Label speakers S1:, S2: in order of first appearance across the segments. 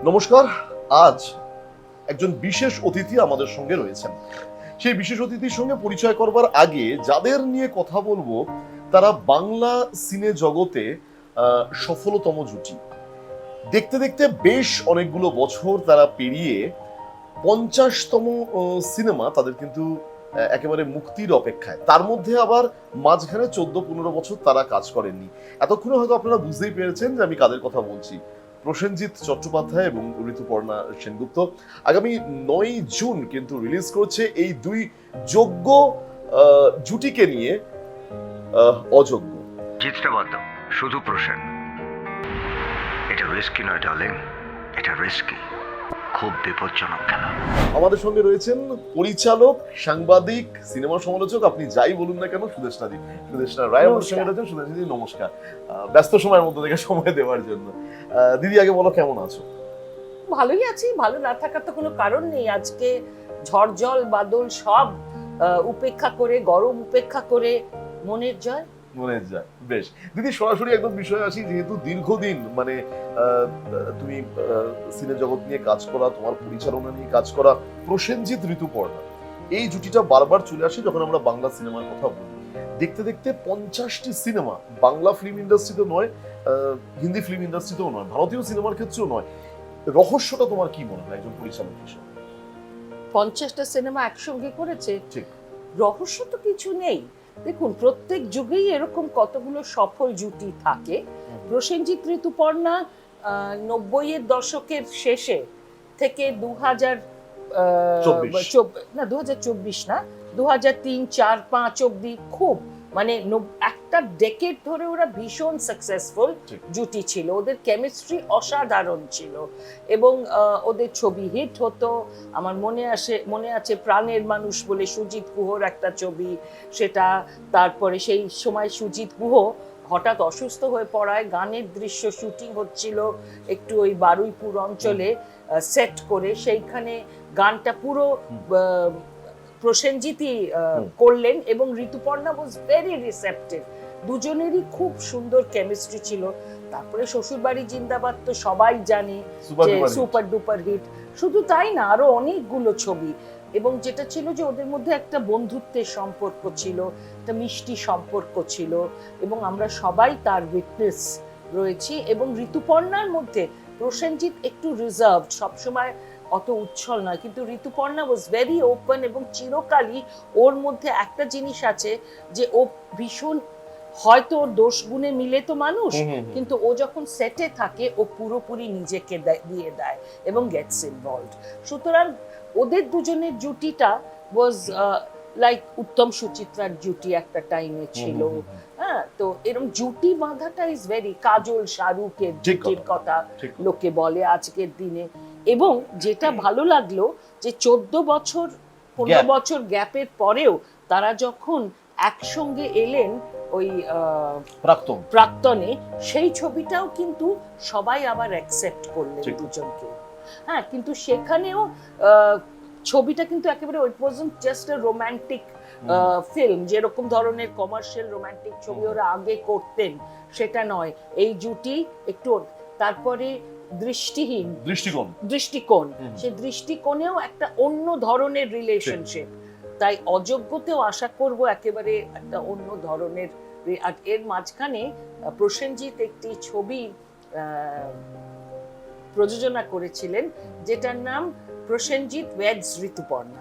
S1: নমস্কার। আজ একজন বিশেষ অতিথি আমাদের সঙ্গে রয়েছেন। সেই বিশেষ অতিথির সঙ্গে পরিচয় করবার আগে যাদের নিয়ে কথা বলবো তারা বাংলা সিনে জগতে সফলতম জুটি। দেখতে দেখতে বেশ অনেকগুলো বছর তারা পেরিয়ে 50তম সিনেমা তাদের কিন্তু একেবারে মুক্তির অপেক্ষায়। তার মধ্যে আবার মাঝখানে 14-15 বছর তারা কাজ করেননি। এতক্ষণে হয়তো আপনারা বুঝতেই পেরেছেন যে আমি কাদের কথা বলছি। প্রসেনজিৎ চট্টোপাধ্যায় এবং ঋতুপর্ণা সেনগুপ্ত আগামী 9 জুন কিন্তু রিলিজ করছে এই দুই যোগ্য জুটিকে নিয়ে অযোগ্য।
S2: চিত্রবদ্ধ শুধু প্রসেন। এটা রিস্কি নয় ডার্লিং, এটা রিস্কি, খুব বিপজ্জনক খেলা।
S1: আমাদের সঙ্গে রয়েছেন পরিচালক, সাংবাদিক, সিনেমা সমালোচক, আপনি যাই বলুন না কেন, সুদেষ্ণা রায় আমাদের সঙ্গে রয়েছেন। সুদেষ্ণাদি নমস্কার, ব্যস্ত সময়ের মধ্যে থেকে সময় দেওয়ার জন্য। দিদি আগে বলো কেমন আছো?
S3: ভালোই আছি, ভালো না থাকার তো কোনো কারণ নেই। আজকে ঝড় জল বাদল সব উপেক্ষা করে, গরম উপেক্ষা করে মনের জয়।
S1: বেশ দিদি, সরাসরি একদম বিষয়ে আসি। যেহেতু দীর্ঘদিন মানে তুমি সিনে জগৎ নিয়ে কাজ করা, তোমার পরিচালনা নিয়ে কাজ করা, প্রসেনজিৎ ঋতুপর্ণা এই জুটিটা বারবার চলে আসে যখন আমরা বাংলা সিনেমার কথা বলি। দেখতে দেখতে 50টি সিনেমা, বাংলা ফিল্ম ইন্ডাস্ট্রিতে নয়, হিন্দি ফিল্ম ইন্ডাস্ট্রিতেও নয়, ভারতীয় সিনেমার ক্ষেত্রেও নয়। রহস্যটা তোমার কি মনে হয় একজন পরিচালক হিসেবে?
S3: 50টা সিনেমা একসঙ্গে করেছে,
S1: ঠিক।
S3: রহস্য তো কিছু নেই। দেখুন, প্রত্যেক যুগেই এরকম কতগুলো সফল জুটি থাকে। প্রসেনজিৎ ঋতুপর্ণা 90-এর দশকের শেষে থেকে 2024 না, 2003, 4, 5 অব্দি খুব মানে একটা ডেকেড ধরে ওরা ভীষণ সাকসেসফুল জুটি ছিল। ওদের কেমিস্ট্রি অসাধারণ ছিল এবং ওদের ছবি হিট হতো। আমার মনে আছে প্রাণের মানুষ বলে সুজিত গুহর একটা ছবি, সেটা তারপরে সেই সময় সুজিত গুহ হঠাৎ অসুস্থ হয়ে পড়ায় গানের দৃশ্য শুটিং হচ্ছিল একটু ওই বারুইপুর অঞ্চলে সেট করে, সেইখানে গানটা পুরো প্রসেনজিৎই করলেন এবং ঋতুপর্ণা ওয়াজ ভেরি রিসেপ্টিভ। দুজনেরই খুব সুন্দর কেমিস্ট্রি ছিল। তারপরে শ্বশুরবাড়ি জিন্দাবাদ তো সবাই জানে যে সুপার ডুপার হিট। শুধু তাই না, আরো অনেকগুলো ছবি। এবং যেটা ছিল যে ওদের মধ্যে একটা বন্ধুত্বের সম্পর্ক ছিল, একটা মিষ্টি সম্পর্ক ছিল এবং আমরা সবাই তার উইটনেস রয়েছি। এবং ঋতুপর্ণার মধ্যে প্রসেনজিৎ একটু রিজার্ভড, সবসময় অত উচ্ছল নয়, কিন্তু ঋতুপর্ণা ওয়াজ ভেরি ওপেন এবং চিরকালই ওর মধ্যে একটা জিনিস আছে যে ও ভীষণ, হয়তো ওর দোষ গুণে মিলে তো মানুষ, কিন্তু ও যখন সেটে থাকে ও পুরোপুরি নিজেকে দিয়ে দেয় এবং গেটস ইনভলভড। সুতরাং ওদের দুজনের জুটিটা ওয়াজ লাইক উত্তম সুচিত্রার জুটি একটা টাইমে ছিল। হ্যাঁ, তো এরকম জুটি বাঁধাটা ইজ ভেরি, কাজল শাহরুখের জুটির কথা লোকে বলে আজকের দিনে। এবং যেটা ভালো লাগলো যে 15 বছর গ্যাপের পরেও তারা যখন একসঙ্গে এলেন ওই প্রাক্তনে, সেই ছবিটাও কিন্তু সবাই আবার অ্যাকসেপ্ট করলেন দুজনকে। হ্যাঁ, কিন্তু সেখানেও ছবিটা কিন্তু একেবারে ইট ওয়াজন্ট জাস্ট আ রোমান্টিক ফিল্ম, যেরকম ধরনের কমার্শিয়াল রোমান্টিক ছবি ওরা আগে করতেন সেটা নয়। এই জুটি একটু, তারপরে দৃষ্টিকোণ, সেই দৃষ্টিকোণেও একটা অন্য ধরনের রিলেশনশিপ। তাই অযোগ্যতেও আশা করব একেবারে একটা অন্য ধরনের। আর এর মাঝখানে প্রসেনজিৎ একটি ছবি প্রযোজনা করেছিলেন যেটার নাম প্রসেনজিৎ ওয়েডস ঋতুপর্ণা।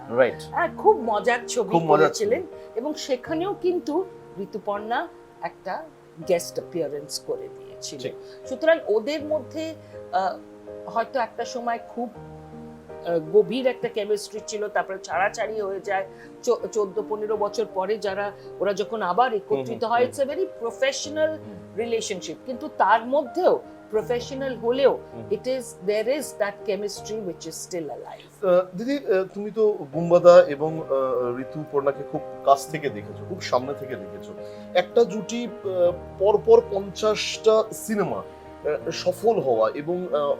S3: হ্যাঁ, খুব মজার ছবি করেছিলেন এবং সেখানেও কিন্তু ঋতুপর্ণা একটা গেস্ট অ্যাপিয়ারেন্স করে দিয়েছিল। সুতরাং ওদের মধ্যে হয়তো একটা সময় খুব গভীর একটা কেমিস্ট্রি ছিল, তারপরে ছাড়াছাড়ি হয়ে যায় 14-15 বছর পরে ওরা যখন আবার একত্রিত হয়। It's a very professional relationship, কিন্তু তার মধ্যেও প্রফেশনাল হলেও there is that chemistry which is still alive.
S1: দিদি, তুমি তো বুম্বাদা এবং ঋতুপর্ণাকে খুব কাছ থেকে দেখেছো, খুব সামনে থেকে দেখেছো। একটা জুটি পরপর 50টা সিনেমা সফল হওয়া এবং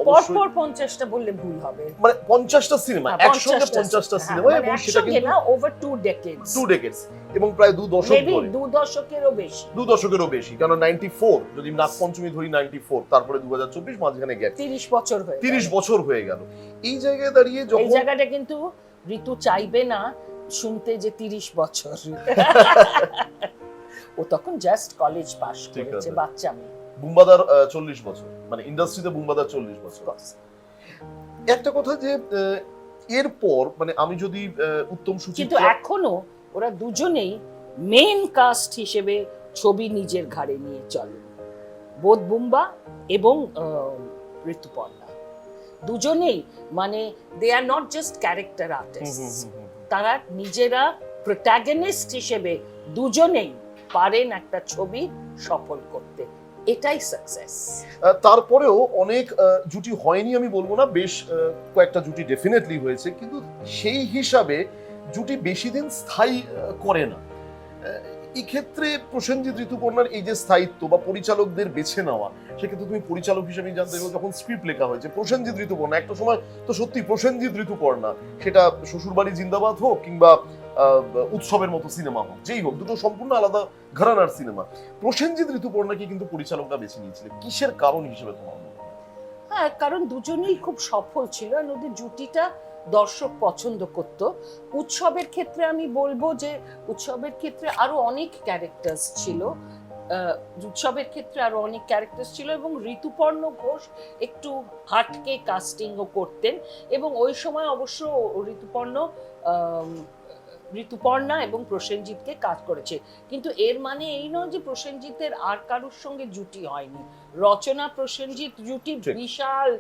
S3: পরপর 50টা বললে ভুল হবে,
S1: মানে 50টা সিনেমা, একসঙ্গে 50টা সিনেমা, এবং সেটা কিন্তু
S3: না ওভার 2 decades
S1: 2 decades এবং প্রায় 2 দশক
S3: মেবি
S1: ধরে,
S3: 2 দশকেরও বেশি,
S1: 2 দশকেরও বেশি, কারণ 94 যদি নাগপঞ্চমী ধরি 94, তারপরে 2024 মাঝখানে গ্যাপ
S3: 30 বছর হয়ে
S1: 30 বছর হয়ে গেল। এই জায়গায় দাঁড়িয়ে
S3: এই
S1: যখন
S3: জায়গাটা কিন্তু ঋতু চাইবে না শুনতে যে 30 বছর ও তখন জাস্ট কলেজ পাস
S1: ঠিক
S3: করেছে,
S1: আছে।
S3: বাচ্চা মেয়ে।
S1: বুম্বাদার 40 বছর, মানে ইন্ডাস্ট্রিতে বুম্বাদার 40 বছর। একটা কথা যে এরপর মানে আমি যদি উত্তম
S3: কিন্তু
S1: সুচিত্রা,
S3: এখনো ওরা দুজনেই মেইন কাস্ট হিসেবে ছবি নিজের ঘাড়ে নিয়ে চলে, বোধ বুম্বা এবং ঋতুপর্ণা দুজনেই, মানে they are not just character artist, তারা নিজেরা প্রোটাগনিস্ট হিসেবে দুজনেই পারেন একটা ছবি সফল করতে, এটাই সাকসেস।
S1: তারপরেও অনেক জুটি হয়নি আমি বলবো না, বেশ কয়েকটা জুটি ডেফিনেটলি হয়েছে, কিন্তু সেই হিসাবে জুটি বেশি দিন স্থায়ী করে না। এই ক্ষেত্রে প্রসেনজিৎ ঋতুপর্ণার এই যে স্থায়িত্ব বা পরিচালকদের বেছে নেওয়া, সেক্ষেত্রে তুমি পরিচালক হিসেবে জানতে পারো, যখন স্ক্রিপ্ট লেখা হয়েছে প্রসেনজিৎ ঋতুপর্ণা, একটা সময় তো সত্যি প্রসেনজিৎ ঋতুপর্ণা, সেটা শ্বশুরবাড়ি জিন্দাবাদ হোক কিংবা উৎসবের মতো সিনেমা হোক, যেই হোক, দুটো সম্পূর্ণ আলাদা ঘরানার সিনেমা, প্রসেনজিৎ ঋতুপর্ণাকে কিন্তু পরিচালকরা বেছে নিয়েছিলেন। কিসের কারণ হিসেবে তোমার মনে হয়?
S3: হ্যাঁ, কারণ দুজনেই খুব সফল ছিল আর ওদের জুটিটা দর্শক পছন্দ করত। উৎসবের ক্ষেত্রে আমি বলবো যে উৎসবের ক্ষেত্রে আরো অনেক ক্যারেক্টার্স ছিল, এবং ঋতুপর্ণ ঘোষ একটু হাটকে কাস্টিংও করতেন, এবং ওই সময় অবশ্য ঋতুপর্ণা এবং প্রসেনজিৎকে কাজ করেছে, কিন্তু এর মানে এই নয় যে প্রসেনজিতের আর কারোর সঙ্গে জুটি হয়নি। রচনা প্রসেনজিৎ জুটি বিশাল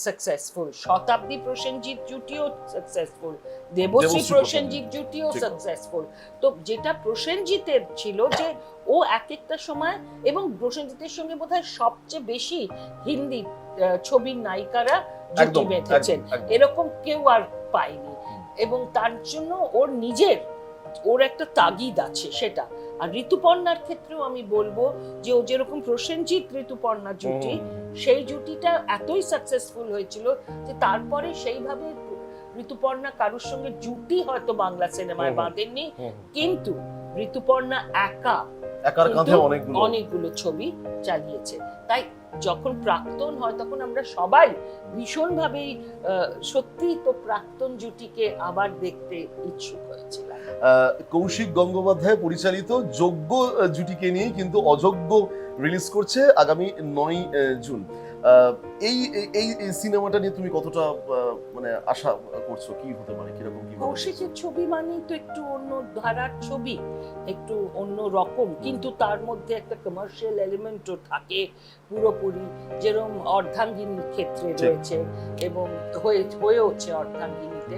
S3: সাকসেসফুল, শতাব্দী প্রসেনজিৎ জুটিও সাকসেসফুল, দেবশ্রী প্রসেনজিৎ জুটিও সাকসেসফুল। তো যেটা প্রসেনজিতের ছিল যে ও এক একটা সময়, এবং প্রসেনজিতের সঙ্গে বোধহয় সবচেয়ে বেশি হিন্দি ছবির নায়িকারা জুটি বেঁধেছেন, এরকম কেউ আর পায়নি, এবং তার জন্য ওর একটা তাগিদ আছে সেটা। আর ঋতুপর্ণার ক্ষেত্রেও আমি বলবো যে ও যেরকম প্রসেনজিৎ ঋতুপর্ণা জুটি, সেই জুটিটা এতই সাকসেসফুল হয়েছিল যে তারপরে সেইভাবে ঋতুপর্ণা কারোর সঙ্গে জুটি হয়তো বাংলা সিনেমায় বাঁধেননি, কিন্তু ঋতুপর্ণা একার কাঁধে অনেকগুলো ছবি চালিয়েছে। তাই যখন প্রাক্তন হয় তখন আমরা সবাই ভীষণভাবেই সত্যি তো প্রাক্তন জুটিকে আবার দেখতে ইচ্ছুক হয়েছিলাম।
S1: কৌশিক গঙ্গোপাধ্যায় পরিচালিত যোগ্য জুটিকে নিয়ে কিন্তু অযোগ্য রিলিজ করছে আগামী 9 জুন। এই সিনেমাটা নিয়ে তুমি কতটা মানে আশা করছো, কি হতে পারে, কিরকম কি?
S3: কৌশিকের ছবি মানে তো একটু অন্য ধারার ছবি, একটু অন্য রকম, কিন্তু তার মধ্যে একটা কমার্শিয়াল এলিমেন্টও থাকে পুরোপুরি, যেরকম অর্ধাঙ্গিনীর ক্ষেত্রে রয়েছে এবং হয়েওছে অর্ধাঙ্গিনীতে,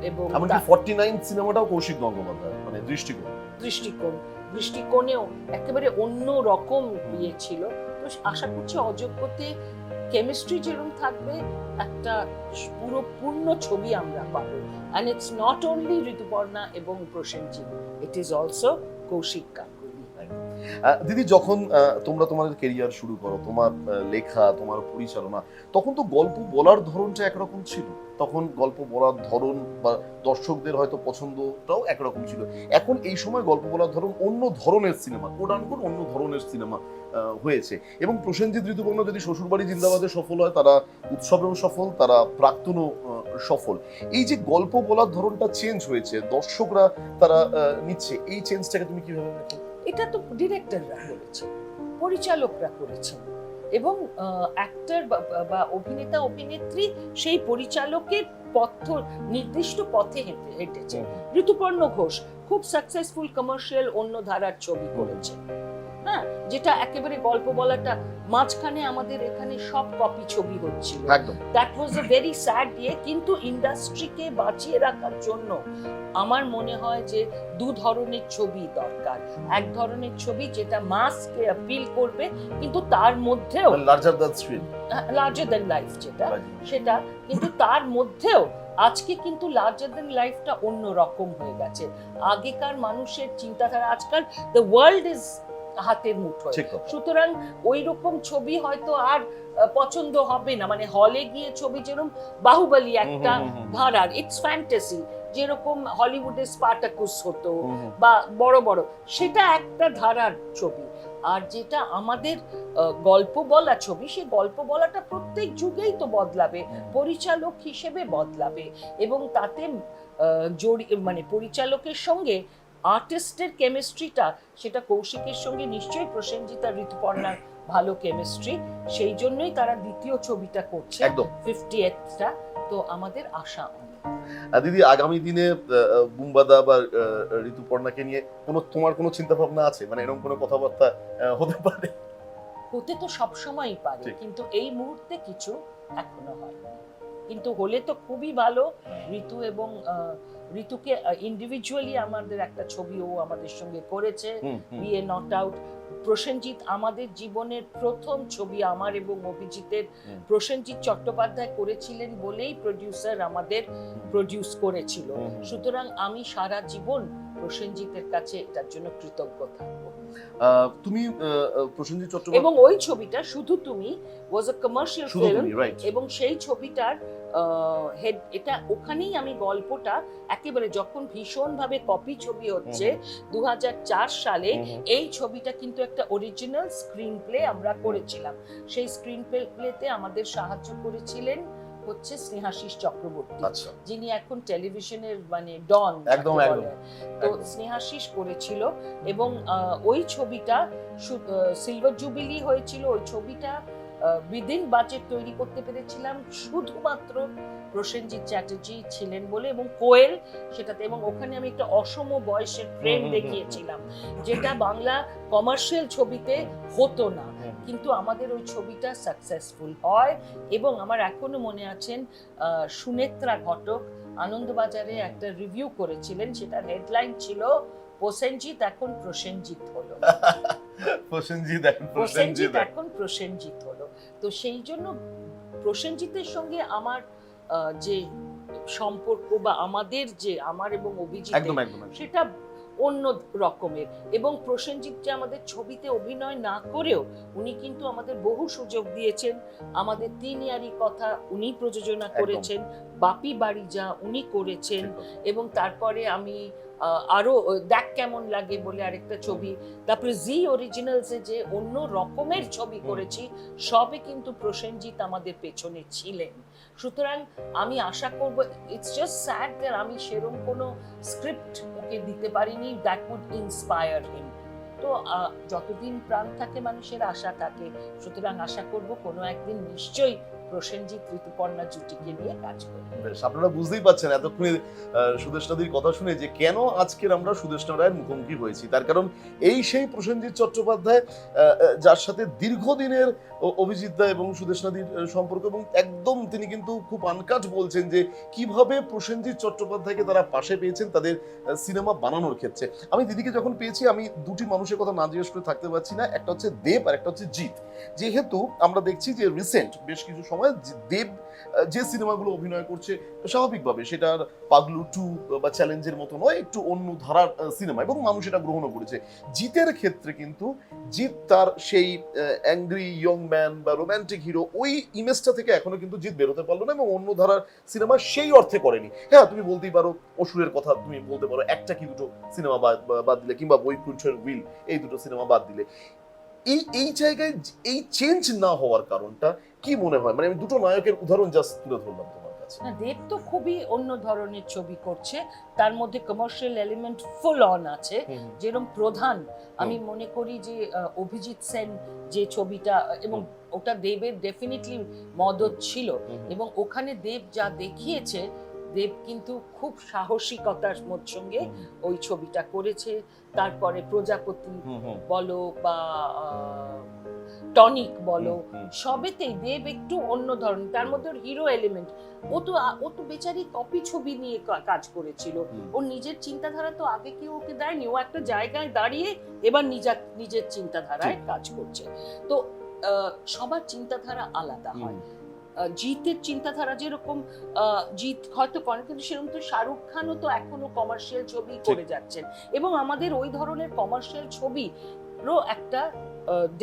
S3: এবং
S1: 49 সিনেমাটাও কৌশিক গঙ্গোপাধ্যায়, মানে
S3: দৃষ্টিকোণেও একেবারে অন্য রকম ইয়ে ছিল। তো আশা করছি অযোগ্যতে কেমিস্ট্রি যেরকম থাকবে, একটা পুরো পূর্ণ ছবি আমরা পাবো। and it's not only Rituparna এবং Prosenjit, it is also Kaushik Ganguly.
S1: দিদি, যখন তোমরা তোমাদের কেরিয়ার শুরু করো, তোমার লেখা, তোমার পরিচালনা, তখন তো গল্প বলার ধরনটা একরকম ছিল, তখন গল্প বলার ধরন বা দর্শকদের হয়তো পছন্দটাও একরকম ছিল। এখন এই সময় গল্প বলার ধরন অন্য ধরনের সিনেমা, কোডানকোড অন্য ধরনের সিনেমা হয়েছে, এবং প্রসেনজিৎ ঋতুপর্ণা যদি শ্বশুরবাড়ি জিন্দাবাদে সফল হয়, তারা উৎসবেও সফল, তারা প্রাক্তনও সফল। এই যে গল্প বলার ধরনটা চেঞ্জ হয়েছে, দর্শকরা তারা নিচ্ছে, এই চেঞ্জটাকে তুমি কিভাবে দেখো?
S3: এটা তো ডিরেক্টররা করেছেন, পরিচালকরা করেছেন, এবং অ্যাক্টর বা অভিনেতা অভিনেত্রী সেই পরিচালকের নির্দিষ্ট পথে হেঁটেছে। ঋতুপর্ণ ঘোষ খুব সাকসেসফুল কমার্শিয়াল অন্য ধারার ছবি করেছে, হ্যাঁ, যেটা একেবারে গল্প বলাটা, মাঝখানে আমাদের এখানে সব কপি ছবি হচ্ছিল, that was a very sad ইয়ে। কিন্তু ইন্ডাস্ট্রিকে বাঁচিয়ে রাখার জন্য আমার মনে হয় যে দু ধরনের ছবি দরকার। এক ধরনের ছবি যেটা মাসকে অ্যাপিল করবে, কিন্তু তার মধ্যেও লার্জার দ্যান লাইফ যেটা, সেটা কিন্তু তার মধ্যেও আজকে কিন্তু লার্জার দ্যান লাইফটা অন্য রকম হয়ে গেছে। আগেকার মানুষের চিন্তাধারা, আজকাল দ্য ওয়ার্ল্ড ইজ হাতের মুঠোয়।
S1: ঠিক কথা।
S3: সুতরাং ওই রকম ছবি হয়তো আর পছন্দ হবে না, মানে হলে গিয়ে ছবি যেরকম বাহুবলী একটা ধারার, ইটস ফ্যান্টাসি, যেরকম হলিউডে স্পার্টাকুস হতো বা বড় বড়, সেটা একটা ধারার ছবি। আর যেটা আমাদের গল্প বলা ছবি, সেই গল্প বলাটা প্রত্যেক যুগেই তো বদলাবে, পরিচালক হিসেবে বদলাবে, এবং তাতে মানে পরিচালকের সঙ্গে আর্টিস্টের কেমিস্ট্রিটা, সেটা কৌশিকের সঙ্গে নিশ্চয়ই প্রসেনজিৎ আর ঋতুপর্ণার ভালো কেমিস্ট্রি, সেই জন্যই তারা দ্বিতীয় ছবিটা করছে,
S1: একদম
S3: 50th-টা। তো আমাদের আশা অনেক।
S1: দিদি, আগামী দিনে বুম্বাদা বা ঋতুপর্ণাকে নিয়ে তোমার কোনো চিন্তা ভাবনা আছে, মানে এরকম কোনো কথাবার্তা হতে পারে?
S3: হতে তো সবসময়ই পারে,
S1: ঠিক।
S3: কিন্তু এই মুহূর্তে কিছু এখনো হয়নি, কিন্তু হলে তো খুবই ভালো। ঋতু এবং ঋতুকে ইন্ডিভিজুয়ালি আমাদের একটা ছবিও আমাদের সঙ্গে করেছে, বিয়ে নট আউট। প্রসেনজিৎ আমাদের জীবনের প্রথম ছবি আমার এবং অভিজিতের, প্রসেনজিৎ চট্টোপাধ্যায় করেছিলেন বলেই প্রডিউসার আমাদের প্রডিউস করেছিল। সুতরাং আমি সারা জীবন প্রসেনজিতের কাছে এটার জন্য কৃতজ্ঞ থাকবো।
S1: তুমি প্রসেনজিৎ চট্টোপাধ্যায়
S3: এবং ওই ছবিটা শুধু তুমি ওয়াজ আ কমার্শিয়াল ফিল্ম, এবং সেই ছবিটার হেড, এটা ওখানেই আমি গল্পটা একেবারে, যখন ভীষণভাবে কপি ছবি হচ্ছে 2004 সালে, এই ছবিটা কিন্তু একটা অরিজিনাল স্ক্রিন প্লে আমরা করেছিলাম। সেই স্ক্রিন প্লেতে আমাদের সাহায্য করেছিলেন হচ্ছে স্নেহাশিস চক্রবর্তী,
S1: আচ্ছা,
S3: যিনি এখন টেলিভিশনের মানে ডন,
S1: একদম একদম।
S3: তো স্নেহাশিস করেছিল। এবং ওই ছবিটা সিলভার জুবিলি হয়েছিল। ওই ছবিটা উইদিন বাজেট তৈরি করতে পেরেছিলাম শুধুমাত্র প্রসেনজিৎ চ্যাটার্জি ছিলেন বলে, এবং কোয়েল সেটাতে, এবং ওখানে আমি একটা অসম বয়সের প্রেম দেখিয়েছিলাম, যেটা বাংলা কমার্শিয়াল ছবিতে হতো না, কিন্তু আমাদের ওই ছবিটা সাকসেসফুল হয়। এবং আমার এখনো মনে আছেন সুনেত্রা ঘটক আনন্দবাজারে একটা রিভিউ করেছিলেন, সেটা হেডলাইন ছিল প্রসেনজিৎ এখন প্রসেনজিৎ হলো। প্রসেনজিৎ এখন প্রসেনজিৎ হলো। তো সেই জন্য প্রসেনজিতের সঙ্গে আমার যে সম্পর্ক, বা আমাদের যে আমার এবং অভিজিৎ, সেটা অন্য রকমের। এবং প্রসেনজিৎ যে আমাদের ছবিতে অভিনয় না করেও উনি কিন্তু আমাদের বহু সুযোগ দিয়েছেন। আমাদের 3 ইয়ারি কথা উনি প্রযোজনা করেছেন, বাপি বাড়ি যা উনি করেছেন, এবং তারপরে আমি আরো দেখ কেমন লাগে বলে আরেকটা ছবি, তারপরে জি অরিজিনালসে যে অন্য রকমের ছবি করেছি, সবে কিন্তু প্রসেনজিৎ আমাদের পেছনে ছিলেন। সুতরাং আমি আশা করব, ইটস জাস্ট স্যাড দ্যাট আমি সেরকম কোনো স্ক্রিপ্ট ওকে দিতে পারিনি দ্যাট উড ইন্সপায়ার হিম। তো যতদিন প্রাণ থাকে মানুষের আশা থাকে, সুতরাং আশা করব কোনো একদিন নিশ্চয়ই প্রসেনজিৎ ঋতুপর্ণা জুটিকে নিয়ে কাজ করব।
S1: আপনারা বুঝতেই পারছেন এতক্ষণে সুদেষ্ণাদির কথা শুনে যে কেন আজকের আমরা সুদেষ্ণা রায়ের মুখোমুখি হয়েছি। তার কারণ এই সেই প্রসেনজিৎ চট্টোপাধ্যায়, যার সাথে দীর্ঘদিনের অভিজিৎ দা এবং সুদেষ্ণাদির সম্পর্ক, এবং একদম তিনি কিন্তু খুব আনকাট বলছেন যে কিভাবে প্রসেনজিৎ চট্টোপাধ্যায়কে তারা পাশে পেয়েছেন তাদের সিনেমা বানানোর ক্ষেত্রে। আমি দিদিকে যখন পেয়েছি, আমি দুটি মানুষের কথা না জিজ্ঞেস করে থাকতে পারছি না, একটা হচ্ছে দেব আর একটা হচ্ছে জিৎ। যেহেতু আমরা দেখছি যে রিসেন্ট বেশ কিছু সময় দেব যে সিনেমাগুলো অভিনয় করছে, স্বাভাবিকভাবে সেটার পাগলু 2 বা চ্যালেঞ্জের মতো নয়, একটু অন্য ধারার সিনেমা, এবং মানুষ এটা গ্রহণও করেছে। জিতের ক্ষেত্রে কিন্তু জিৎ তার সেই অ্যাংরি ইয়ং ম্যান বা রোম্যান্টিক হিরো, ওই ইমেজটা থেকে এখনো কিন্তু জিৎ বেরোতে পারলো না, এবং অন্য ধারার সিনেমা সেই অর্থে করেনি। হ্যাঁ, তুমি বলতেই পারো অসুরের কথা, তুমি বলতে পারো একটা কি দুটো সিনেমা বাদ দিলে, কিংবা বৈকুণ্ঠের উইল, এই দুটো সিনেমা বাদ দিলে। এই জায়গায় এই চেঞ্জ না হওয়ার কারণটা কি মনে হয়? মানে আমি দুটো নায়কের উদাহরণ জাস্ট তুলে ধরলাম তোমার কাছে।
S3: না, দেব তো খুবই অন্য ধরনের ছবি করছে, তার মধ্যে কমার্শিয়াল এলিমেন্ট ফুল অন আছে। যেরকম প্রধান, আমি মনে করি যে অভিজিৎ সেন যে ছবিটা, এবং ওটা দেবের ডেফিনেটলি মদত ছিল, এবং ওখানে দেব যা দেখিয়েছে, দেব কিন্তু খুব সাহসিকতার সঙ্গে ওই ছবিটা করেছে। তারপরে প্রজাপতি বলো বা টনিক বলো, সবেতেই দেব একটু অন্য ধরনের, তার মধ্যে হিরো এলিমেন্ট। ও তো বেচারি কপি ছবি নিয়ে কাজ করেছিল, ওর নিজের চিন্তাধারা তো আগে কেউ ওকে দেয়নি, ও একটা জায়গায় দাঁড়িয়ে এবার নিজের চিন্তাধারায় কাজ করছে। তো সবার চিন্তাধারা আলাদা হয়। জিতের চিন্তাধারা যেরকম, জিত হয়তো করেন, সেরকম তো শাহরুখ খানও তো এখনো কমার্শিয়াল ছবি করে যাচ্ছেন, এবং আমাদের ওই ধরনের কমার্শিয়াল ছবি রও একটা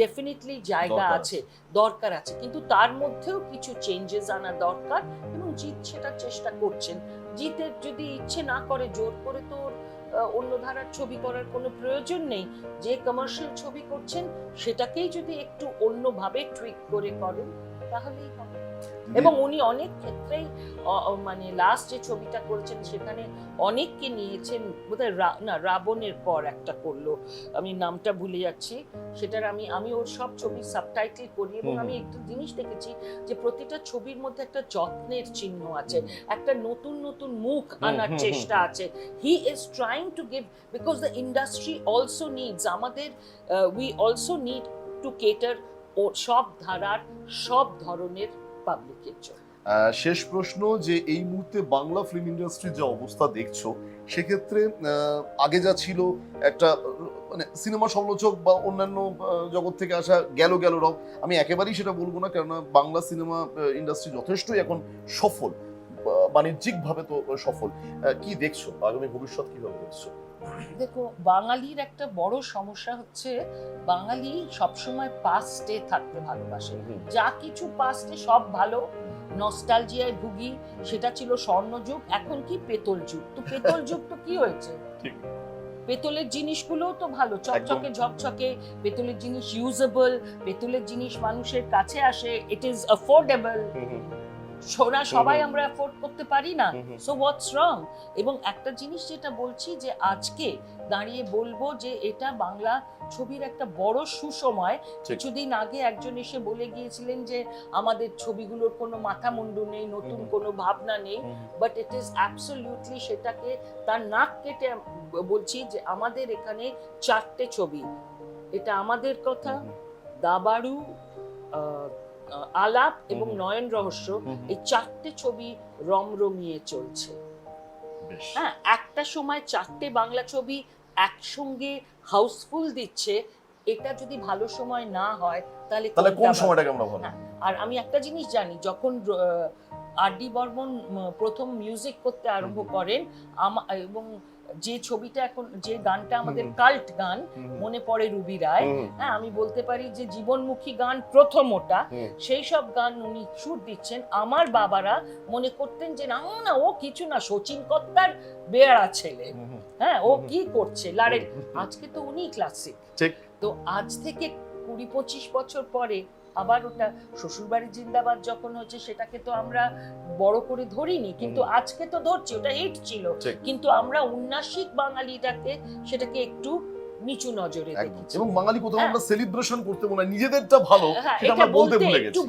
S3: ডেফিনেটলি জায়গা
S1: দরকার
S3: আছে, দরকার আছে, কিন্তু তার মধ্যেও কিছু চেঞ্জেস আনা দরকার এবং জিৎ সেটা চেষ্টা করছেন। জিতের যদি ইচ্ছে না করে, জোর করে তো ওর, অন্য ধারার ছবি করার কোনো প্রয়োজন নেই। যে কমার্শিয়াল ছবি করছেন সেটাকেই যদি একটু অন্যভাবে টুইক করে করেন তাহলেই হবে। এবং উনি অনেক ক্ষেত্রেই মানে লাস্ট যে ছবিটা করেছেন সেখানে অনেককে নিয়েছেন, বোধহয় রাবণের পর একটা করলো, আমি নামটা ভুলে যাচ্ছি, সেটার আমি ওর সব ছবির সাবটাইটেল করি এবং আমি একটা জিনিস দেখেছি যে প্রতিটা ছবির মধ্যে একটা যত্নের চিহ্ন আছে, একটা নতুন নতুন মুখ আনার চেষ্টা আছে। He is trying to give, because the industry also needs, আমাদের we also need to cater ও সব ধারার সব ধরনের পাবলিকের জন্য।
S1: শেষ প্রশ্ন, যে এই মুহূর্তে বাংলা ফিল্ম ইন্ডাস্ট্রির যে অবস্থা দেখছো, সেক্ষেত্রে আগে যা ছিল একটা মানে সিনেমা সমালোচক বা অন্যান্য জগৎ থেকে আসা গেল রব, আমি একেবারেই সেটা বলবো না, কেননা বাংলা সিনেমা ইন্ডাস্ট্রি যথেষ্টই এখন সফল, বাণিজ্যিকভাবে তো সফল। কি দেখছো আগামী ভবিষ্যৎ, কিভাবে দেখছো?
S3: দেখো, বাঙালির একটা বড় সমস্যা হচ্ছে বাঙালি সবসময় পাস্টে থাকতে ভালোবাসে। যা কিছু পাস্টে সব ভালো, নস্টালজিয়ায় ভুগি, সেটা ছিল স্বর্ণযুগ, এখন কি পেতল যুগ। তো পেতল যুগ তো কি হয়েছে, পেতলের জিনিসগুলোও তো ভালো, চকচকে ঝকঝকে, পেতলের জিনিস ইউজেবল, পেতলের জিনিস মানুষের কাছে আসে, ইট ইজ অ্যাফোর্ডেবল। সোনা সবাই আমরা অ্যাফোর্ড করতে পারি না, সো হোয়াটস রং? এবং একটা জিনিস যেটা বলছি, যে আজকে দাঁড়িয়ে বলবো যে এটা বাংলা ছবির একটা বড় সুসময়। কিছুদিন আগে একজন এসে বলে গিয়েছিলেন যে আমাদের ছবিগুলোর কোনো মাথা মুন্ডু নেই, নতুন কোনো ভাবনা নেই, বাট ইট ইজ অ্যাবসলিউটলি, সেটাকে তার নাক কেটে বলছি যে আমাদের এখানে 4টে ছবি, এটা আমাদের কথা, দাবাড়ু, আলাপ এবং নয়ন রহস্য, এই 4টে ছবি রমরমিয়ে চলছে। হ্যাঁ, একটা সময় 4টে বাংলা ছবি একসঙ্গে হাউসফুল দিচ্ছে, এটা যদি ভালো সময় না হয় তাহলে
S1: কোন সময়টাকে আমরা ভালো?
S3: আর আমি একটা জিনিস জানি, যখন আর.ডি. বর্মন প্রথম মিউজিক করতে আরম্ভ করেন, এবং যে ছবিটা এখন, যে গানটা আমাদের কাল্ট গান, মনে পড়ে রুবি রায়, হ্যাঁ, আমি বলতে পারি যে জীবনমুখী গান প্রথম ওটা, সেই সব গান উনি সুর দিচ্ছেন। আমার বাবারা মনে করতেন যে না না, ও কিছু না, শচীন কর্তার বেয়ারা ছেলে, হ্যাঁ, ও কি করছে লাড়ের। আজকে তো উনি ক্লাসিক। তো আজ থেকে 20-25 বছর পরে আবার ওটা শ্বশুরবাড়ি জিন্দাবাদ যখন হচ্ছে, সেটাকে তো আমরা বড় করে ধরিনি, কিন্তু আজকে তো ধরছি, ওটা হিট ছিল, কিন্তু আমরা উন্নাসিক বাঙালিটাকে সেটাকে একটু নিচু নজরে দেখেছি।
S1: এবং বাঙালি কোথাও আমরা সেলিব্রেশন করতে মনে হয় নিজেদেরটা ভালো, সেটা আমরা বলতে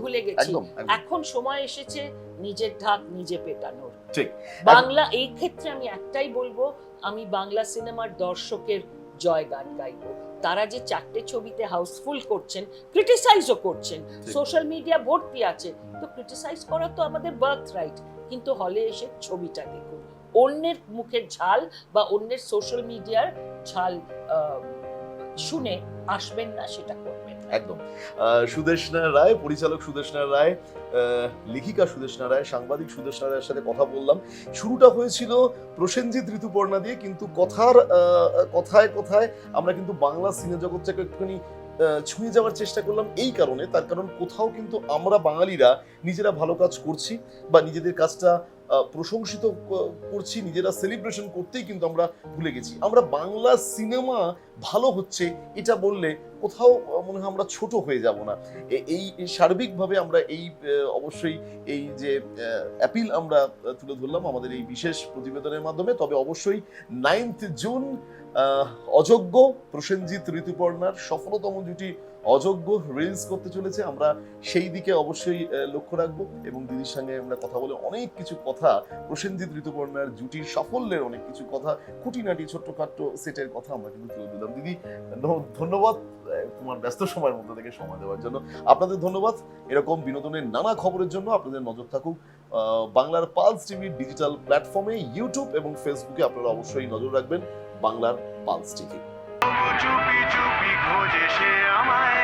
S1: ভুলে গেছি।
S3: এখন সময় এসেছে নিজের ঢাক নিজে পেটানোর।
S1: ঠিক।
S3: বাংলা, এই ক্ষেত্রে আমি একটাই বলবো, আমি বাংলা সিনেমার দর্শকের জয়গান গাইবো। তারা যে 4টে ছবিতে হাউসফুল করছেন, ক্রিটিসাইজও করছেন, সোশ্যাল মিডিয়া ভর্তি আছে, তো ক্রিটিসাইজ করা তো আমাদের বার্থ রাইট, কিন্তু হলে এসে ছবিটা দেখুন। অন্যের মুখের ঝাল বা অন্যের সোশ্যাল মিডিয়ার ঝাল শুনে আসবেন না, সেটা করবেন না।
S1: একদম। সুদেষ্ণা রায়, পরিচালক সুদেষ্ণা রায়, লেখিকা সুদেষ্ণা রায়, সাংবাদিক সুদেষ্ণা রায়ের সাথে কথা বললাম। শুরুটা হয়েছিল প্রসেনজিৎ ঋতুপর্ণা দিয়ে, কিন্তু কথায় কথায় আমরা কিন্তু বাংলা সিনে জগৎটাকে একটুখানি ছুঁয়ে যাওয়ার চেষ্টা করলাম, এই কারণে, তার কারণ কোথাও কিন্তু আমরা বাঙালিরা নিজেরা ভালো কাজ করছি বা নিজেদের কাজটা প্রশংসিত করছি, নিজেরা সেলিব্রেশন করতেই কিন্তু আমরা ভুলে গেছি। আমরা বাংলা সিনেমা ভালো হচ্ছে এটা বললে কোথাও মনে হয় আমরা ছোট হয়ে যাব না। এই সার্বিকভাবে আমরা এই অবশ্যই এই যে অ্যাপিল আমরা তুলে ধরলাম আমাদের এই বিশেষ প্রতিবেদনের মাধ্যমে। তবে অবশ্যই 9th জুন অযোগ্য, প্রসেনজিৎ ঋতুপর্ণার সফলতম জুটি অযোগ্য রিলিজ করতে চলেছে। আমরা সেই দিকে অবশ্যই লক্ষ্য রাখবো এবং দিদির সঙ্গে আমরা কথা বলে অনেক কিছু কথা, প্রসেনজিৎ ঋতুপর্ণার জুটির সাফল্যের অনেক কিছু কথা, খুঁটিনাটি ছোট্টখাট্টো সেটের কথা আমরা কিন্তু তুলে দিলাম। দিদি, ধন্যবাদ তোমার ব্যস্ত সময়ের মধ্যে থেকে সময় দেওয়ার জন্য। আপনাদের ধন্যবাদ। এরকম বিনোদনের নানা খবরের জন্য আপনাদের নজর থাকুক বাংলার পালস টিভির ডিজিটাল প্ল্যাটফর্মে, ইউটিউব এবং ফেসবুকে আপনারা অবশ্যই নজর রাখবেন বাংলার পালস টিভি।
S2: চুপি চুপি খোঁজে সে আমায়,